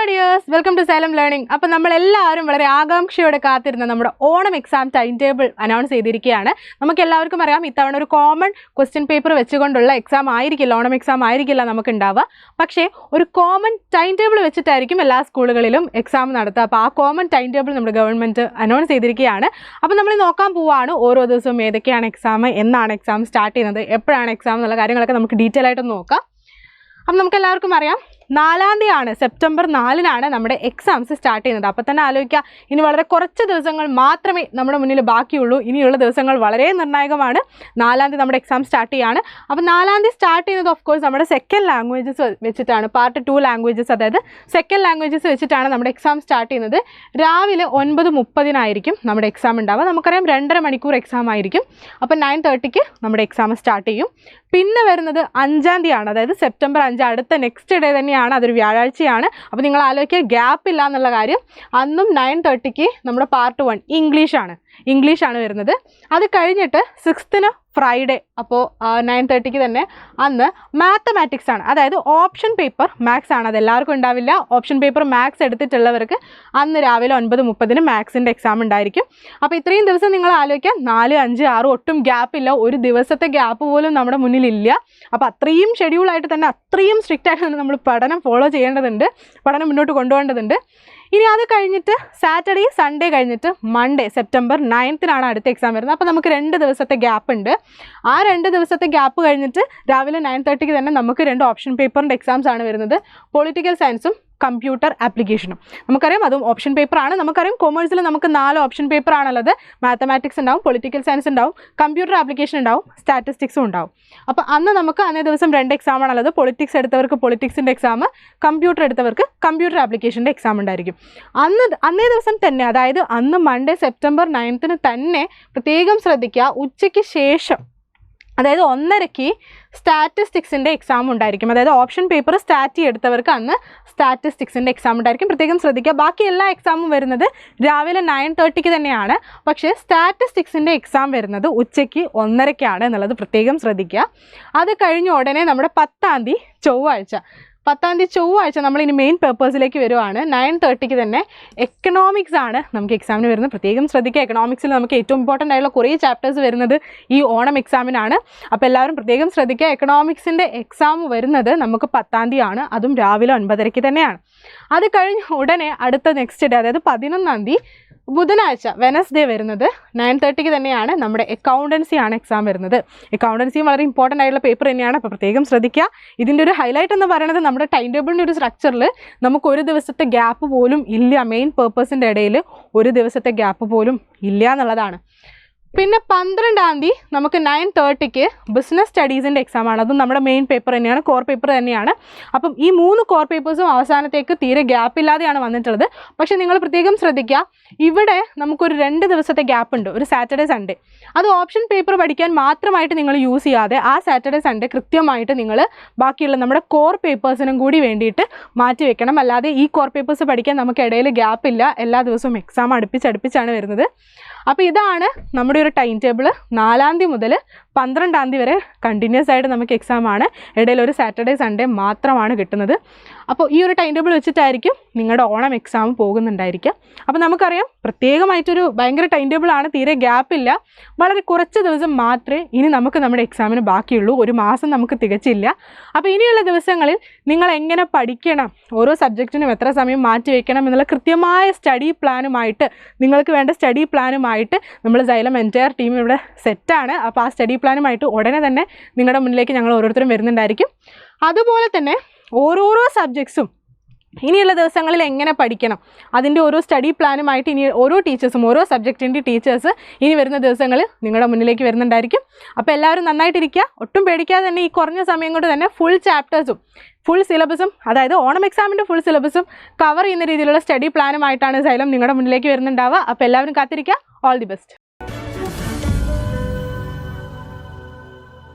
Dears, welcome to Xylem learning. അപ്പോൾ നമ്മളെല്ലാവരും വളരെ ആകാംക്ഷയോടെ കാത്തിരുന്ന നമ്മുടെ Onam exam time table announce ചെയ്തിരിക്കുകയാണ്. നമുക്ക് എല്ലാവർക്കും അറിയാം, ഇത്തവണ ഒരു കോമൺ ക്വസ്റ്റ്യൻ പേപ്പർ വെച്ചുകൊണ്ടുള്ള എക്സാം ആയിരിക്കില്ല, ഓണം എക്സാം ആയിരിക്കില്ല നമുക്ക് ഉണ്ടാവുക. പക്ഷേ ഒരു കോമൺ ടൈം ടേബിൾ വെച്ചിട്ടായിരിക്കും എല്ലാ സ്കൂളുകളിലും എക്സാം നടത്തുക. അപ്പോൾ ആ കോമൺ ടൈം ടേബിൾ നമ്മുടെ ഗവൺമെൻറ് അനൗൺസ് ചെയ്തിരിക്കുകയാണ്. അപ്പോൾ നമ്മൾ നോക്കാൻ പോവുകയാണ് ഓരോ ദിവസവും ഏതൊക്കെയാണ് എക്സാം, എന്നാണ് എക്സാം സ്റ്റാർട്ട് ചെയ്യുന്നത്, എപ്പോഴാണ് എക്സാം എന്നുള്ള കാര്യങ്ങളൊക്കെ നമുക്ക് ഡീറ്റെയിൽ ആയിട്ട് നോക്കാം. അപ്പം നമുക്ക് എല്ലാവർക്കും അറിയാം, 4-ാം തീയതിയാണ്, സെപ്റ്റംബർ 4-നാണ് നമ്മുടെ എക്സാംസ് സ്റ്റാർട്ട് ചെയ്യുന്നത്. അപ്പോൾ തന്നെ ആലോചിക്കുക, ഇനി വളരെ കുറച്ച് ദിവസങ്ങൾ മാത്രമേ നമ്മുടെ മുന്നിൽ ബാക്കിയുള്ളൂ. ഇനിയുള്ള ദിവസങ്ങൾ വളരെ നിർണായകമാണ്. 4-ാം തീയതി നമ്മുടെ എക്സാം സ്റ്റാർട്ട് ചെയ്യുകയാണ്. അപ്പോൾ 4-ാം തീയതി സ്റ്റാർട്ട് ചെയ്യുന്നത് ഓഫ് കോഴ്സ് നമ്മുടെ സെക്കൻഡ് ലാംഗ്വേജസ് വെച്ചിട്ടാണ്. പാർട്ട് 2 ലാംഗ്വേജസ്, അതായത് സെക്കൻഡ് ലാംഗ്വേജസ് വെച്ചിട്ടാണ് നമ്മുടെ എക്സാം സ്റ്റാർട്ട് ചെയ്യുന്നത്. രാവിലെ 9:30 നമ്മുടെ എക്സാം ഉണ്ടാവുക. നമുക്കറിയാം 2.5 മണിക്കൂർ എക്സാം ആയിരിക്കും. അപ്പോൾ 9:30 നമ്മുടെ എക്സാം സ്റ്റാർട്ട് ചെയ്യും. പിന്നെ വരുന്നത് 5-ാം തീയതിയാണ്, അതായത് സെപ്റ്റംബർ 5, അടുത്ത നെക്സ്റ്റ് ഡേ തന്നെയാണ്, അതൊരു വ്യാഴാഴ്ചയാണ്. അപ്പോൾ നിങ്ങൾ ആലോചിക്കുക, ഗ്യാപ്പ് ഇല്ല എന്നുള്ള കാര്യം. അന്നും 9:30 നമ്മുടെ പാർട്ട് 1 ഇംഗ്ലീഷാണ് വരുന്നത്. അത് കഴിഞ്ഞിട്ട് 6-ന് ഫ്രൈഡേ, അപ്പോൾ 9:30 തന്നെ അന്ന് മാത്തമാറ്റിക്സ് ആണ്, അതായത് ഓപ്ഷൻ പേപ്പർ മാത്സ് ആണ്. അത് എല്ലാവർക്കും ഉണ്ടാവില്ല. ഓപ്ഷൻ പേപ്പർ മാത്സ് എടുത്തിട്ടുള്ളവർക്ക് അന്ന് രാവിലെ 9:30 മാത്സിൻ്റെ എക്സാം ഉണ്ടായിരിക്കും. അപ്പോൾ ഇത്രയും ദിവസം നിങ്ങൾ ആലോചിക്കുക, 4, 5, 6 ഒട്ടും ഗ്യാപ്പില്ല, ഒരു ദിവസത്തെ ഗ്യാപ്പ് പോലും നമ്മുടെ മുന്നിലില്ല. അപ്പോൾ അത്രയും ഷെഡ്യൂളായിട്ട് തന്നെ, അത്രയും സ്ട്രിക്റ്റ് ആയിട്ട് തന്നെ നമ്മൾ പഠനം ഫോളോ ചെയ്യേണ്ടതുണ്ട്, പഠനം മുന്നോട്ട് കൊണ്ടുപോകേണ്ടതുണ്ട്. ഇനി അത് കഴിഞ്ഞിട്ട് സാറ്റർഡേ സൺഡേ കഴിഞ്ഞിട്ട് മൺഡേ സെപ്റ്റംബർ 9-നാണ് അടുത്ത എക്സാം വരുന്നത്. അപ്പോൾ നമുക്ക് 2 ദിവസത്തെ ഗ്യാപ്പ് ഉണ്ട്. ആ 2 ദിവസത്തെ ഗ്യാപ്പ് കഴിഞ്ഞിട്ട് രാവിലെ 9:30 തന്നെ നമുക്ക് 2 ഓപ്ഷൻ പേപ്പറിൻ്റെ എക്സാംസ് ആണ് വരുന്നത്. പൊളിറ്റിക്കൽ സയൻസും കമ്പ്യൂട്ടർ ആപ്ലിക്കേഷനും. നമുക്കറിയാം അതും ഓപ്ഷൻ പേപ്പറാണ്. നമുക്കറിയാം കൊമേഴ്സിൽ നമുക്ക് 4 ഓപ്ഷൻ പേപ്പർ ആണുള്ളത്. മാത്തമാറ്റിക്സ് ഉണ്ടാവും, പൊളിറ്റിക്കൽ സയൻസ് ഉണ്ടാവും, കമ്പ്യൂട്ടർ ആപ്ലിക്കേഷൻ ഉണ്ടാവും, സ്റ്റാറ്റിസ്റ്റിക്സും ഉണ്ടാവും. അപ്പോൾ അന്ന് നമുക്ക് അന്നേ ദിവസം 2 എക്സാം ആണുള്ളത്. പൊളിറ്റിക്സ് എടുത്തവർക്ക് പൊളിറ്റിക്സിൻ്റെ എക്സാം, കമ്പ്യൂട്ടർ എടുത്തവർക്ക് കമ്പ്യൂട്ടർ ആപ്ലിക്കേഷൻ്റെ എക്സാം ഉണ്ടായിരിക്കും. അന്നേ ദിവസം തന്നെ, അതായത് അന്ന് മൺഡേ സെപ്റ്റംബർ 9-ന് തന്നെ പ്രത്യേകം ശ്രദ്ധിക്കുക, ഉച്ചയ്ക്ക് ശേഷം, അതായത് 1:30 സ്റ്റാറ്റിസ്റ്റിക്സിൻ്റെ എക്സാം ഉണ്ടായിരിക്കും. അതായത് ഓപ്ഷൻ പേപ്പർ സ്റ്റാറ്റി എടുത്തവർക്ക് അന്ന് സ്റ്റാറ്റിസ്റ്റിക്സിൻ്റെ എക്സാം ഉണ്ടായിരിക്കും. പ്രത്യേകം ശ്രദ്ധിക്കുക. ബാക്കി എല്ലാ എക്സാമും വരുന്നത് രാവിലെ 9:30 തന്നെയാണ്. പക്ഷേ സ്റ്റാറ്റിസ്റ്റിക്സിൻ്റെ എക്സാം വരുന്നത് ഉച്ചയ്ക്ക് 1:30 എന്നുള്ളത് പ്രത്യേകം ശ്രദ്ധിക്കുക. അത് കഴിഞ്ഞ ഉടനെ നമ്മുടെ 10-ാം തീയതി ചൊവ്വാഴ്ച നമ്മൾ ഇനി മെയിൻ പേപ്പേഴ്സിലേക്ക് വരുവാണ്. 9:30 തന്നെ എക്കണോമിക്സ് ആണ് നമുക്ക് എക്സാമിന് വരുന്നത്. പ്രത്യേകം ശ്രദ്ധിക്കുക, എക്കണോമിക്സിൽ നമുക്ക് ഏറ്റവും ഇമ്പോർട്ടൻ്റ് ആയിട്ടുള്ള കുറേ ചാപ്റ്റേഴ്സ് വരുന്നത് ഈ ഓണം എക്സാമിനാണ്. അപ്പോൾ എല്ലാവരും പ്രത്യേകം ശ്രദ്ധിക്കുക. എക്കണോമിക്സിൻ്റെ എക്സാം വരുന്നത് നമുക്ക് 10-ാം തീയതിയാണ്, അതും രാവിലെ 9:30 തന്നെയാണ്. അത് കഴിഞ്ഞ് ഉടനെ അടുത്ത നെക്സ്റ്റ് ഡേ, അതായത് 11-ാം തീയതി ബുധനാഴ്ച വെനസ്ഡേ വരുന്നത് 9:30 തന്നെയാണ്. നമ്മുടെ അക്കൗണ്ടൻസി ആണ് എക്സാം വരുന്നത്. അക്കൗണ്ടൻസിയും വളരെ ഇമ്പോർട്ടൻ്റ് ആയിട്ടുള്ള പേപ്പർ തന്നെയാണ്. അപ്പോൾ പ്രത്യേകം ശ്രദ്ധിക്കുക. ഇതിൻ്റെ ഒരു ഹൈലൈറ്റ് എന്ന് പറയുന്നത് നമ്മുടെ ടൈം ടേബിളിൻ്റെ ഒരു സ്ട്രക്ചറിൽ നമുക്ക് ഒരു ദിവസത്തെ ഗ്യാപ്പ് പോലും ഇല്ല. മെയിൻ പേപ്പേഴ്സിൻ്റെ ഇടയിൽ ഒരു ദിവസത്തെ ഗ്യാപ്പ് പോലും ഇല്ല എന്നുള്ളതാണ്. പിന്നെ 12-ാം തീയതി നമുക്ക് 9:30 ബിസിനസ് സ്റ്റഡീസിൻ്റെ എക്സാം ആണ്. അതും നമ്മുടെ മെയിൻ പേപ്പർ തന്നെയാണ്, കോർ പേപ്പർ തന്നെയാണ്. അപ്പം ഈ 3 കോർ പേപ്പേഴ്സും അവസാനത്തേക്ക് തീരെ ഗ്യാപ്പ് ഇല്ലാതെയാണ് വന്നിട്ടുള്ളത്. പക്ഷേ നിങ്ങൾ പ്രത്യേകം ശ്രദ്ധിക്കുക, ഇവിടെ നമുക്കൊരു 2 ദിവസത്തെ ഗ്യാപ്പ് ഉണ്ട്, ഒരു സാറ്റർഡേ സൺഡേ. അത് ഓപ്ഷൻ പേപ്പർ പഠിക്കാൻ മാത്രമായിട്ട് നിങ്ങൾ യൂസ് ചെയ്യാതെ ആ സാറ്റർഡേ സൺഡേ കൃത്യമായിട്ട് നിങ്ങൾ ബാക്കിയുള്ള നമ്മുടെ കോർ പേപ്പേഴ്സിനും കൂടി വേണ്ടിയിട്ട് മാറ്റി വെക്കണം. അല്ലാതെ ഈ കോർ പേപ്പേഴ്സ് പഠിക്കാൻ നമുക്ക് ഇടയിൽ ഗ്യാപ്പ് ഇല്ല. എല്ലാ ദിവസവും എക്സാം അടുപ്പിച്ചാണ് വരുന്നത്. അപ്പോൾ ഇതാണ് നമ്മുടെ ഒരു ടൈം ടേബിൾ. 4-ാം തീയതി മുതൽ 12-ാം തീയതി വരെ കണ്ടിന്യൂസ് ആയിട്ട് നമുക്ക് എക്സാം ആണ്. ഇടയിൽ ഒരു സാറ്റർഡേ സൺഡേ മാത്രമാണ് കിട്ടുന്നത്. അപ്പോൾ ഈ ഒരു ടൈം ടേബിൾ വെച്ചിട്ടായിരിക്കും നിങ്ങളുടെ ഓണം എക്സാം പോകുന്നുണ്ടായിരിക്കുക. അപ്പോൾ നമുക്കറിയാം, പ്രത്യേകമായിട്ടൊരു ഭയങ്കര ടൈം ടേബിളാണ്, തീരെ ഗ്യാപ്പില്ല. വളരെ കുറച്ച് ദിവസം മാത്രമേ ഇനി നമുക്ക് നമ്മുടെ എക്സാമിന് ബാക്കിയുള്ളൂ. ഒരു മാസം നമുക്ക് തികച്ചില്ല. അപ്പോൾ ഇനിയുള്ള ദിവസങ്ങളിൽ നിങ്ങൾ എങ്ങനെ പഠിക്കണം, ഓരോ സബ്ജക്റ്റിനും എത്ര സമയം മാറ്റി വയ്ക്കണം എന്നുള്ള കൃത്യമായ സ്റ്റഡി പ്ലാനുമായിട്ട്, നിങ്ങൾക്ക് വേണ്ട സ്റ്റഡി പ്ലാനുമായിട്ട് നമ്മൾ സൈലം എൻറ്റയർ ടീം ഇവിടെ സെറ്റാണ്. അപ്പോൾ ആ സ്റ്റഡി പ്ലാനുമായിട്ട് ഉടനെ തന്നെ നിങ്ങളുടെ മുന്നിലേക്ക് ഞങ്ങൾ ഓരോരുത്തരും വരുന്നുണ്ടായിരിക്കും. അതുപോലെ തന്നെ ഓരോരോ സബ്ജക്ട്സും ഇനിയുള്ള ദിവസങ്ങളിൽ എങ്ങനെ പഠിക്കണം, അതിൻ്റെ ഓരോ സ്റ്റഡി പ്ലാനുമായിട്ട് ഇനി ഓരോ ടീച്ചേഴ്സും, ഓരോ സബ്ജക്റ്റിൻ്റെ ടീച്ചേഴ്സ് ഇനി വരുന്ന ദിവസങ്ങളിൽ നിങ്ങളുടെ മുന്നിലേക്ക് വരുന്നുണ്ടായിരിക്കും. അപ്പോൾ എല്ലാവരും നന്നായിട്ടിരിക്കുക. ഒട്ടും പേടിക്കാതെ തന്നെ ഈ കുറഞ്ഞ സമയം കൊണ്ട് തന്നെ ഫുൾ ചാപ്റ്റേഴ്സും ഫുൾ സിലബസും, അതായത് ഓണം എക്സാമിൻ്റെ ഫുൾ സിലബസും കവർ ചെയ്യുന്ന രീതിയിലുള്ള സ്റ്റഡി പ്ലാനുമായിട്ടാണ് സൈലം നിങ്ങളുടെ മുന്നിലേക്ക് വരുന്നുണ്ടാവുക. അപ്പോൾ എല്ലാവരും കാത്തിരിക്കുക. All the best.